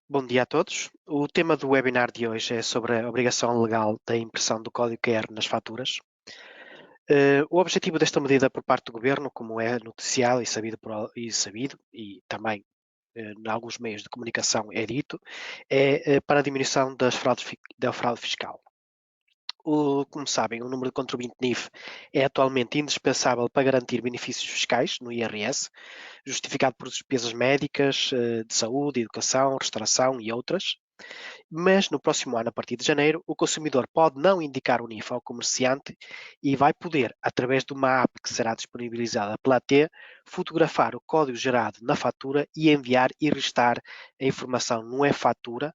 Bom dia a todos. O tema do webinar de hoje é sobre a obrigação legal da impressão do código QR nas faturas. O objetivo desta medida por parte do Governo, como é noticiado e também em alguns meios de comunicação é dito, é para a diminuição da fraude fiscal. Como sabem, o número de contribuinte NIF é atualmente indispensável para garantir benefícios fiscais no IRS, justificado por despesas médicas, de saúde, educação, restauração e outras. Mas no próximo ano, a partir de janeiro, o consumidor pode não indicar o NIF ao comerciante e vai poder, através de uma app que será disponibilizada pela AT, fotografar o código gerado na fatura e enviar e restar a informação no e-fatura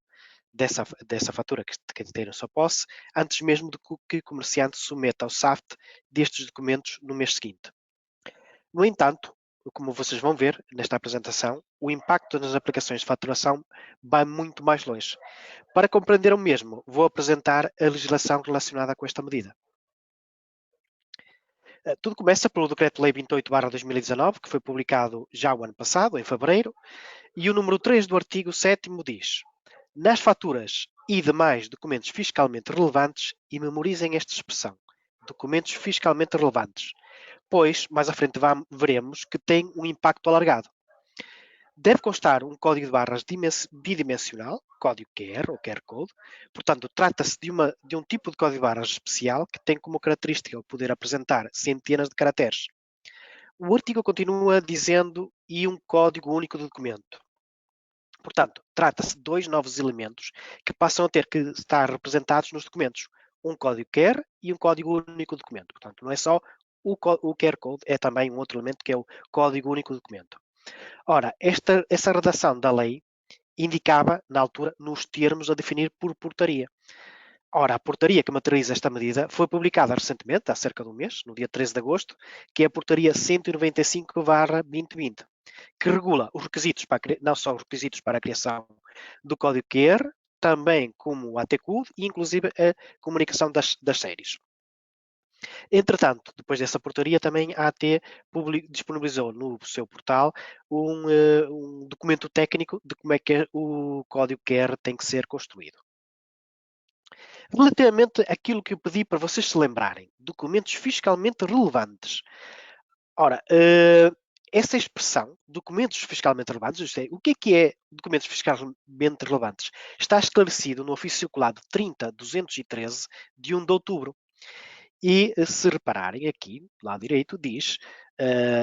dessa fatura que tem na sua posse, antes mesmo de que o comerciante submeta ao SAFT destes documentos no mês seguinte. No entanto, como vocês vão ver nesta apresentação, o impacto nas aplicações de faturação vai muito mais longe. Para compreender o mesmo, vou apresentar a legislação relacionada com esta medida. Tudo começa pelo Decreto-Lei 28/2019, que foi publicado já o ano passado, em fevereiro, e o número 3 do artigo 7º diz: nas faturas e demais documentos fiscalmente relevantes, e memorizem esta expressão, documentos fiscalmente relevantes, pois mais à frente veremos que tem um impacto alargado. Deve constar um código de barras bidimensional, código QR ou QR Code. Portanto, trata-se de um tipo de código de barras especial que tem como característica o poder apresentar centenas de caracteres. O artigo continua dizendo e um código único do documento. Portanto, trata-se de dois novos elementos que passam a ter que estar representados nos documentos. Um código QR e um código único do documento. Portanto, não é só o QR Code, é também um outro elemento que é o código único do documento. Ora, essa redação da lei indicava, na altura, nos termos a definir por portaria. Ora, a portaria que materializa esta medida foi publicada recentemente, há cerca de um mês, no dia 13 de agosto, que é a portaria 195/2020, que regula os requisitos não só os requisitos para a criação do código QR, também como o AT-Code e inclusive a comunicação das séries. Entretanto, depois dessa portaria, também a AT disponibilizou no seu portal um documento técnico de como é que o código QR tem que ser construído. Relativamente àquilo que eu pedi para vocês se lembrarem, documentos fiscalmente relevantes. Ora, essa expressão, documentos fiscalmente relevantes, isto é, o que é documentos fiscalmente relevantes? Está esclarecido no ofício circulado 30.213 de 1 de outubro. E se repararem aqui, lado direito, diz,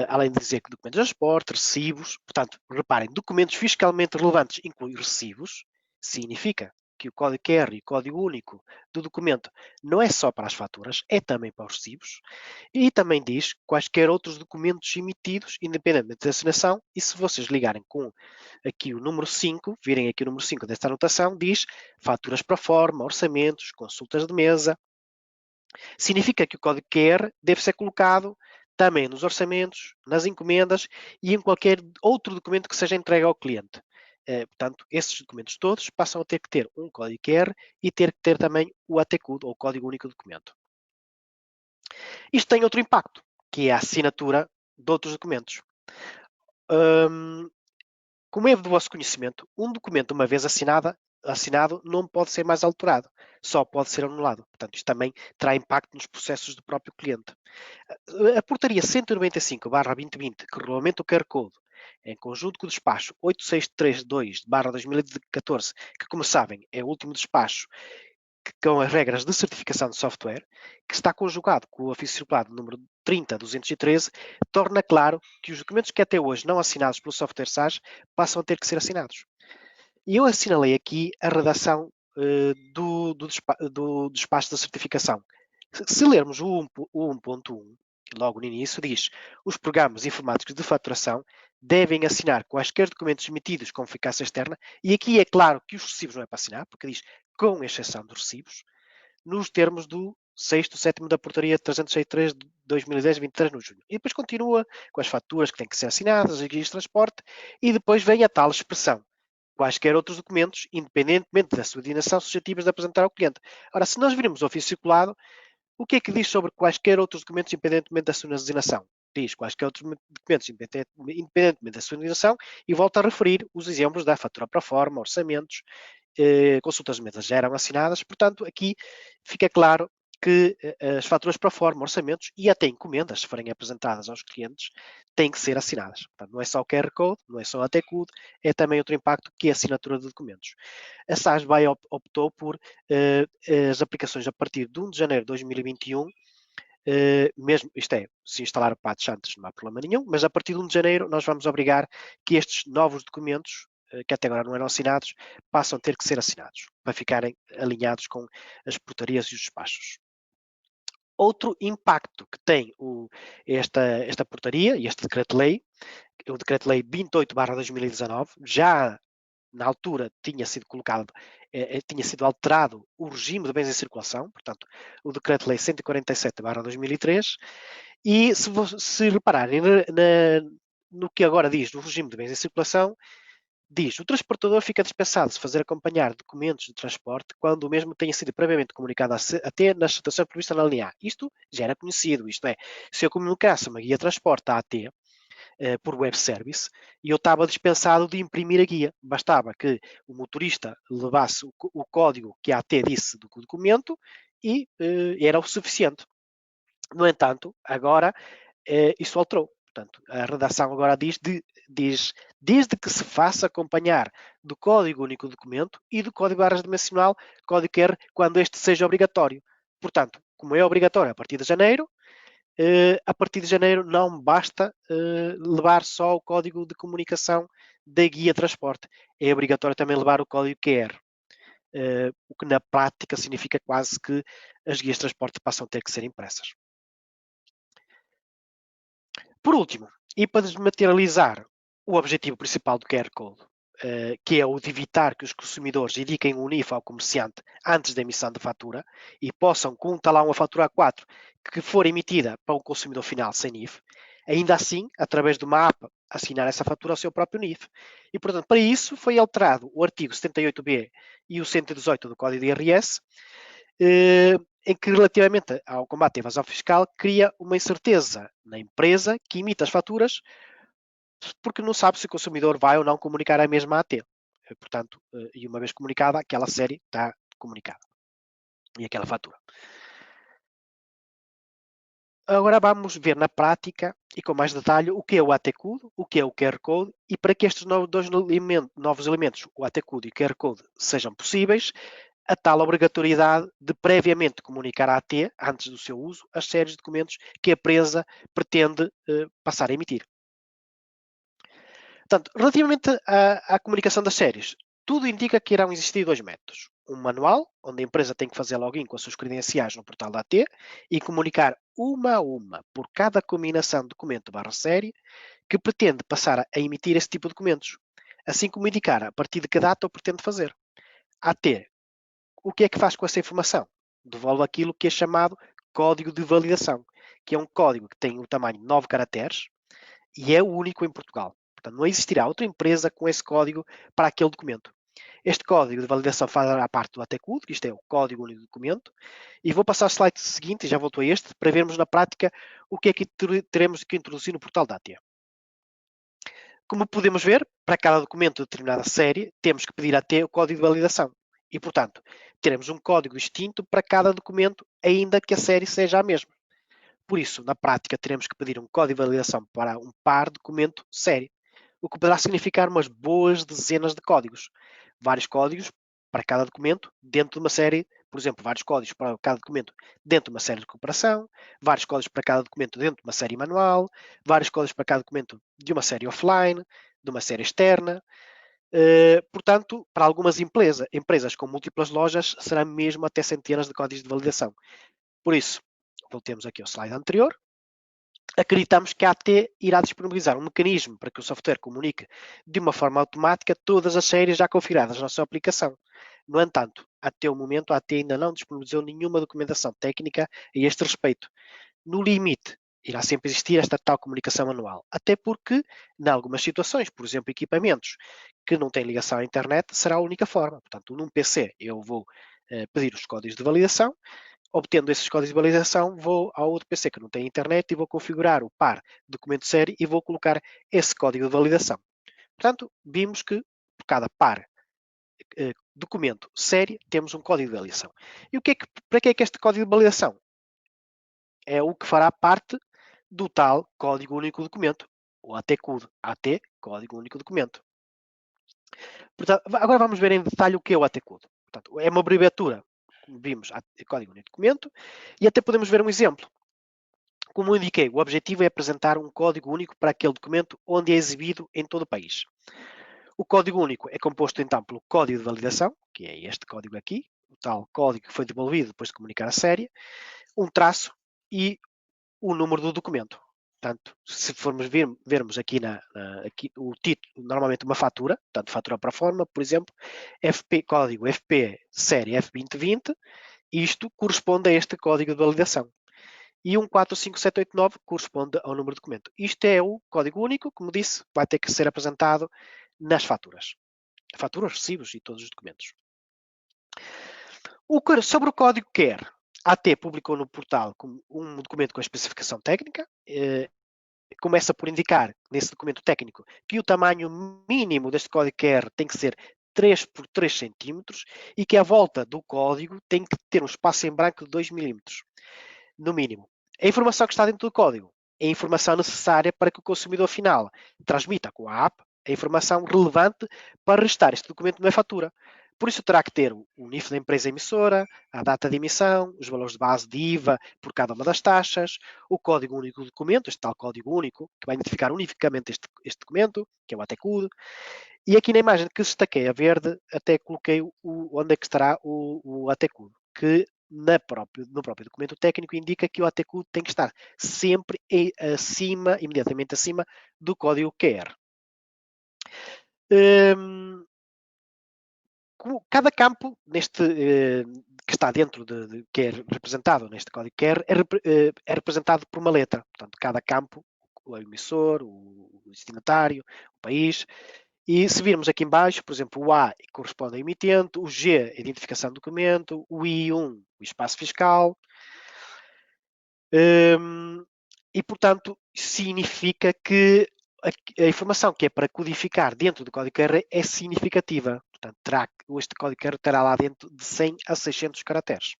além de dizer que documentos de transporte, recibos, portanto, reparem, documentos fiscalmente relevantes inclui recibos, significa que o código QR e o código único do documento não é só para as faturas, é também para os recibos, e também diz quaisquer outros documentos emitidos, independentemente da assinação, e se vocês ligarem com aqui o número 5, virem aqui o número 5 desta anotação, diz faturas para forma, orçamentos, consultas de mesa. Significa que o código QR deve ser colocado também nos orçamentos, nas encomendas e em qualquer outro documento que seja entregue ao cliente. Portanto, esses documentos todos passam a ter que ter um código QR e ter que ter também o AT-Code, ou o Código Único do Documento. Isto tem outro impacto, que é a assinatura de outros documentos. Como é do vosso conhecimento, um documento, uma vez assinado, não pode ser mais alterado, só pode ser anulado. Portanto, isto também terá impacto nos processos do próprio cliente. A portaria 195/2020, que regulamenta o QR Code, em conjunto com o despacho 8632/2014, que, como sabem, é o último despacho com as regras de certificação de software, que está conjugado com o ofício circulado número 30.213, torna claro que os documentos que até hoje não assinados pelo software SaaS passam a ter que ser assinados. E eu assinalei aqui a redação do despacho da certificação. Se lermos o 1.1, logo no início, diz: os programas informáticos de faturação devem assinar quaisquer documentos emitidos com eficácia externa, e aqui é claro que os recibos não é para assinar, porque diz com exceção dos recibos, nos termos do 6º, 7º da portaria 363 de 2010, 23 de junho. E depois continua com as faturas que têm que ser assinadas, as guias de transporte, e depois vem a tal expressão: quaisquer outros documentos, independentemente da sua designação, suscetíveis de apresentar ao cliente. Ora, se nós virmos o ofício circulado, o que é que diz sobre quaisquer outros documentos, independentemente da sua designação? diz quaisquer outros documentos, independentemente da sua utilização, e volta a referir os exemplos da fatura pro forma, orçamentos, consultas de mesas já eram assinadas, portanto, aqui fica claro que as faturas pro forma, orçamentos e até encomendas, se forem apresentadas aos clientes, têm que ser assinadas. Portanto, não é só o QR Code, não é só a TCUD, é também outro impacto que é a assinatura de documentos. A SASBAI optou por as aplicações a partir de 1 de janeiro de 2021, mesmo, isto é, se instalar o patch antes não há problema nenhum, mas a partir de 1 de janeiro nós vamos obrigar que estes novos documentos, que até agora não eram assinados, passam a ter que ser assinados, para ficarem alinhados com as portarias e os despachos. Outro impacto que tem esta portaria e este decreto-lei, o decreto-lei 28/2019, já na altura tinha sido colocado, tinha sido alterado o regime de bens em circulação, portanto, o decreto-lei 147/2003, e se repararem no que agora diz do regime de bens em circulação, diz: o transportador fica dispensado de fazer acompanhar documentos de transporte quando o mesmo tenha sido previamente comunicado até na situação prevista na linha A. Isto já era conhecido, isto é, se eu comunicasse uma guia de transporte à AT por web service e eu estava dispensado de imprimir a guia. Bastava que o motorista levasse o código que a AT disse do documento e era o suficiente. No entanto, agora isso alterou. Portanto, a redação agora diz desde que se faça acompanhar do Código Único do Documento e do Código de Barras Dimensional, código QR, quando este seja obrigatório. Portanto, como é obrigatório a partir de janeiro, a partir de janeiro não basta levar só o código de comunicação da guia de transporte. É obrigatório também levar o código QR. O que na prática significa quase que as guias de transporte passam a ter que ser impressas. Por último, e para desmaterializar o objetivo principal do QR Code, que é o de evitar que os consumidores indiquem o NIF ao comerciante antes da emissão da fatura e possam contar lá uma fatura A4 que for emitida para o consumidor final sem NIF, ainda assim, através de uma app, assinar essa fatura ao seu próprio NIF. E, portanto, para isso foi alterado o artigo 78B e o 118 do Código de IRS, em que, relativamente ao combate à evasão fiscal, cria uma incerteza na empresa que emite as faturas porque não sabe se o consumidor vai ou não comunicar a mesma AT. Portanto, e uma vez comunicada, aquela série está comunicada. E aquela fatura. Agora vamos ver na prática e com mais detalhe o que é o AT-Code, o que é o QR Code e para que estes novos elementos, o AT-Code e o QR Code, sejam possíveis, a tal obrigatoriedade de previamente comunicar à AT, antes do seu uso, as séries de documentos que a empresa pretende passar a emitir. Portanto, relativamente à comunicação das séries, tudo indica que irão existir dois métodos. Um manual, onde a empresa tem que fazer login com as suas credenciais no portal da AT e comunicar uma a uma por cada combinação de documento barra série que pretende passar a emitir esse tipo de documentos, assim como indicar a partir de que data o pretende fazer. A AT, o que é que faz com essa informação? Devolve aquilo que é chamado código de validação, que é um código que tem o tamanho de 9 caracteres e é o único em Portugal. Portanto, não existirá outra empresa com esse código para aquele documento. Este código de validação fará parte do AT-Code, que isto é o código único do documento, e vou passar ao slide seguinte, e já voltou a este, para vermos na prática o que é que teremos que introduzir no portal da AT. Como podemos ver, para cada documento de determinada série, temos que pedir à AT o código de validação. E, portanto, teremos um código distinto para cada documento, ainda que a série seja a mesma. Por isso, na prática, teremos que pedir um código de validação para um par documento série, o que poderá significar umas boas dezenas de códigos. Vários códigos para cada documento dentro de uma série, por exemplo, vários códigos para cada documento dentro de uma série de cooperação, vários códigos para cada documento dentro de uma série manual, vários códigos para cada documento de uma série offline, de uma série externa. Portanto, para algumas empresas com múltiplas lojas, será mesmo até centenas de códigos de validação. Por isso, voltemos aqui ao slide anterior. Acreditamos que a AT irá disponibilizar um mecanismo para que o software comunique de uma forma automática todas as séries já configuradas na sua aplicação. No entanto, até o momento a AT ainda não disponibilizou nenhuma documentação técnica a este respeito. No limite, irá sempre existir esta tal comunicação manual, até porque, em algumas situações, por exemplo, equipamentos que não têm ligação à internet, será a única forma. Portanto, num PC eu vou pedir os códigos de validação, Obtendo esses códigos de validação, vou ao outro PC que não tem internet e vou configurar o par documento série e vou colocar esse código de validação. Portanto, vimos que por cada par documento série temos um código de validação. E para que é que este código de validação? É o que fará parte do tal Código Único Documento, o AT-CUD, AT, Código Único Documento. Portanto, agora vamos ver em detalhe o que é o AT-CUD. Portanto, é uma abreviatura, como vimos, Código Único Documento, e até podemos ver um exemplo. Como eu indiquei, o objetivo é apresentar um código único para aquele documento onde é exibido em todo o país. O código único é composto então pelo código de validação, que é este código aqui, o tal código que foi devolvido depois de comunicar a série, um traço e o número do documento. Portanto, se formos vermos aqui, aqui o título, normalmente uma fatura, portanto, fatura para a forma, por exemplo, código FP série F2020, isto corresponde a este código de validação. E 145789 corresponde ao número de documento. Isto é o código único, como disse, vai ter que ser apresentado nas faturas. Faturas, recibos e todos os documentos. Sobre o código QUER, a AT publicou no portal um documento com a especificação técnica. Começa por indicar, nesse documento técnico, que o tamanho mínimo deste código QUER tem que ser 3 por 3 centímetros e que a volta do código tem que ter um espaço em branco de 2 milímetros, no mínimo. A informação que está dentro do código é a informação necessária para que o consumidor final transmita com a app a informação relevante para registrar este documento na fatura. Por isso terá que ter o NIF da empresa emissora, a data de emissão, os valores de base de IVA por cada uma das taxas, o código único do documento, este tal código único, que vai identificar unicamente este documento, que é o AT-CUD. E aqui na imagem que destaquei a verde, até coloquei onde é que estará o AT-CUD, que no próprio documento técnico indica que o AT-CUD tem que estar sempre imediatamente acima do código QR. Cada campo que está dentro que é representado neste código QR é representado por uma letra. Portanto, cada campo, o emissor, o destinatário, o país. E se virmos aqui embaixo, por exemplo, o A corresponde ao emitente, o G, a identificação do documento, o I1, o espaço fiscal. E, portanto, significa que a informação que é para codificar dentro do código QR é significativa. Portanto, este código QR terá lá dentro de 100 a 600 caracteres.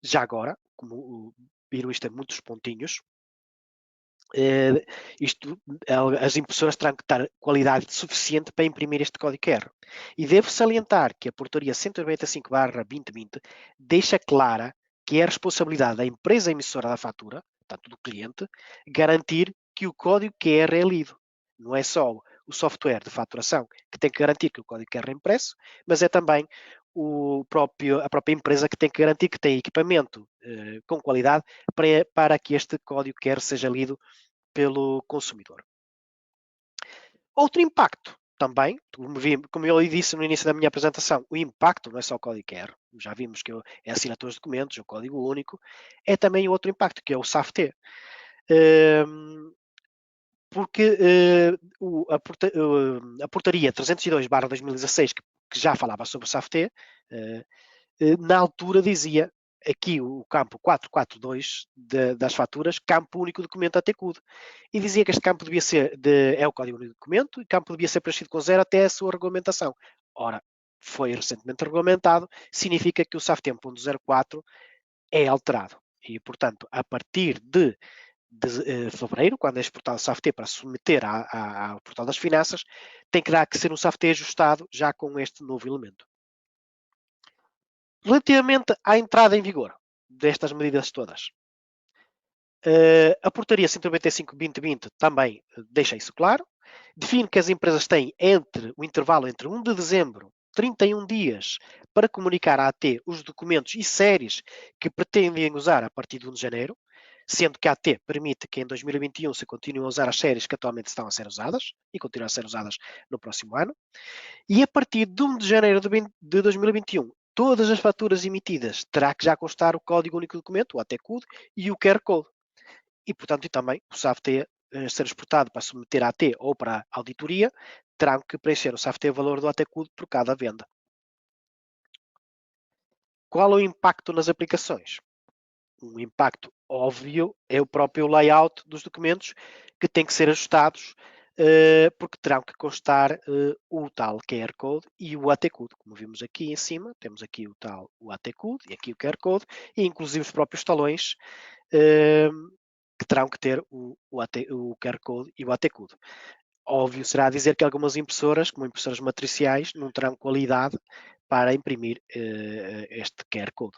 Já agora, como viram isto em muitos pontinhos, as impressoras terão que ter qualidade suficiente para imprimir este código QR. E devo salientar que a portaria 195/2020 deixa clara que é a responsabilidade da empresa emissora da fatura, portanto do cliente, garantir que o código QR é lido. Não é só o software de faturação que tem que garantir que o código QR é impresso, mas é também a própria empresa que tem que garantir que tem equipamento com qualidade para que este código QR seja lido pelo consumidor. Outro impacto também, como eu disse no início da minha apresentação, o impacto não é só o código QR, já vimos que é a assinatura dos documentos, o código único, é também outro impacto, que é o SAFT. Porque a portaria 302/2016, que já falava sobre o SAFT, na altura dizia aqui o campo 442 das faturas, campo único documento AT-CUD. E dizia que este campo devia ser, é o código único documento, e o campo devia ser preenchido com 0 até a sua regulamentação. Ora, foi recentemente regulamentado, significa que o SAFT 1.04 é alterado. E, portanto, a partir de fevereiro, quando é exportado o SAFT para submeter ao portal das finanças, tem que ser um SAFT ajustado já com este novo elemento. Relativamente à entrada em vigor destas medidas todas, a portaria 195/2020 também deixa isso claro, define que as empresas têm o intervalo entre 1 de dezembro, 31 dias, para comunicar à AT os documentos e séries que pretendem usar a partir de 1 de janeiro, sendo que a AT permite que em 2021 se continuem a usar as séries que atualmente estão a ser usadas e continuam a ser usadas no próximo ano, e a partir de 1 de janeiro de 2021 todas as faturas emitidas terá que já constar o Código Único Documento, o AT-CUD, e o QR Code. E, portanto, e também o SAFT ser exportado para submeter à AT ou para a auditoria, terão que preencher o SAFT valor do AT-CUD por cada venda. Qual é o impacto nas aplicações? um impacto óbvio é o próprio layout dos documentos, que tem que ser ajustados, porque terão que constar o tal QR Code e o AT Code. Como vimos aqui em cima, temos aqui o AT Code e aqui o QR Code, e inclusive os próprios talões, que terão que ter o QR Code e o AT Code. Óbvio será dizer que algumas impressoras, como impressoras matriciais, não terão qualidade para imprimir este QR Code.